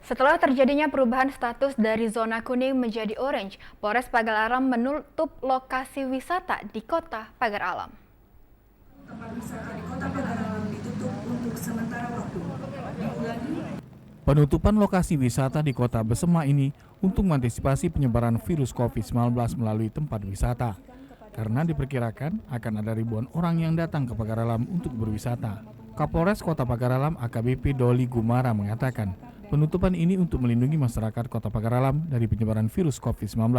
Setelah terjadinya perubahan status dari zona kuning menjadi orange, Polres Pagar Alam menutup lokasi wisata di Kota Pagar Alam. Tempat wisata di Kota Pagar Alam ditutup untuk sementara waktu. Penutupan lokasi wisata di Kota Besema ini untuk mengantisipasi penyebaran virus COVID-19 melalui tempat wisata. Karena diperkirakan akan ada ribuan orang yang datang ke Pagar Alam untuk berwisata. Kapolres Kota Pagar Alam AKBP Doli Gumara mengatakan, penutupan ini untuk melindungi masyarakat Kota Pagar Alam dari penyebaran virus COVID-19.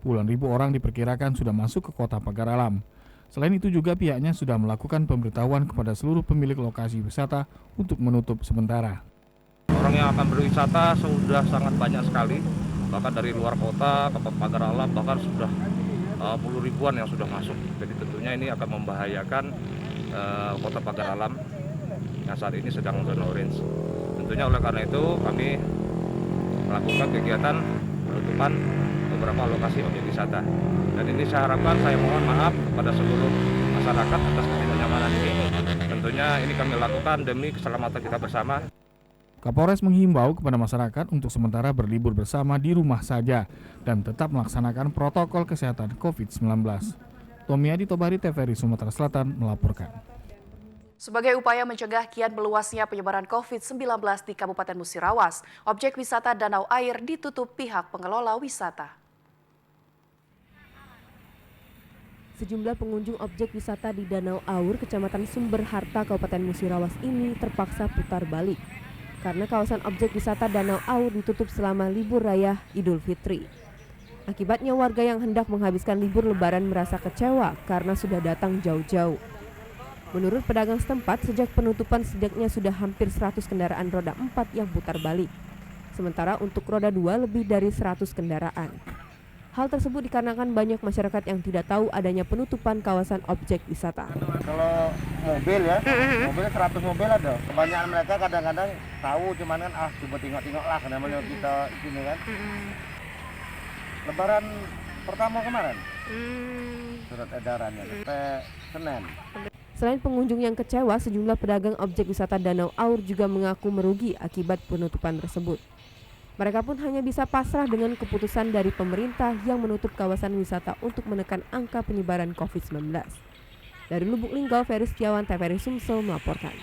Puluhan ribu orang diperkirakan sudah masuk ke Kota Pagar Alam. Selain itu juga pihaknya sudah melakukan pemberitahuan kepada seluruh pemilik lokasi wisata untuk menutup sementara. Orang yang akan berwisata sudah sangat banyak sekali, bahkan dari luar kota ke Pagar Alam bahkan sudah puluh ribuan yang sudah masuk. Jadi tentunya ini akan membahayakan Kota Pagar Alam yang saat ini sedang zona orange. Tentunya oleh karena itu kami melakukan kegiatan penutupan beberapa lokasi objek wisata. Dan ini saya harapkan, saya mohon maaf kepada seluruh masyarakat atas ketidaknyamanan ini. Tentunya ini kami lakukan demi keselamatan kita bersama. Kapolres menghimbau kepada masyarakat untuk sementara berlibur bersama di rumah saja dan tetap melaksanakan protokol kesehatan COVID-19. Tomiadi Tobari, TVRI Sumatera Selatan melaporkan. Sebagai upaya mencegah kian meluasnya penyebaran COVID-19 di Kabupaten Musirawas, objek wisata Danau Air ditutup pihak pengelola wisata. Sejumlah pengunjung objek wisata di Danau Aur, Kecamatan Sumber Harta, Kabupaten Musirawas ini terpaksa putar balik karena kawasan objek wisata Danau Aur ditutup selama libur raya Idul Fitri. Akibatnya warga yang hendak menghabiskan libur lebaran merasa kecewa karena sudah datang jauh-jauh. Menurut pedagang setempat, sejak penutupan setidaknya sudah hampir 100 kendaraan roda 4 yang putar balik. Sementara untuk roda 2 lebih dari 100 kendaraan. Hal tersebut dikarenakan banyak masyarakat yang tidak tahu adanya penutupan kawasan objek wisata. Kalau mobil ya, mobil 100 mobil ada. Kebanyakan mereka kadang-kadang tahu, cuman kan coba tengok-tengok lah namanya kita sini kan. Lebaran pertama kemarin, surat edarannya sampai Senin. Selain pengunjung yang kecewa, sejumlah pedagang objek wisata Danau Aur juga mengaku merugi akibat penutupan tersebut. Mereka pun hanya bisa pasrah dengan keputusan dari pemerintah yang menutup kawasan wisata untuk menekan angka penyebaran COVID-19. Dari Lubuk Linggau, Ferry Setiawan, TVRI Sumsel melaporkan.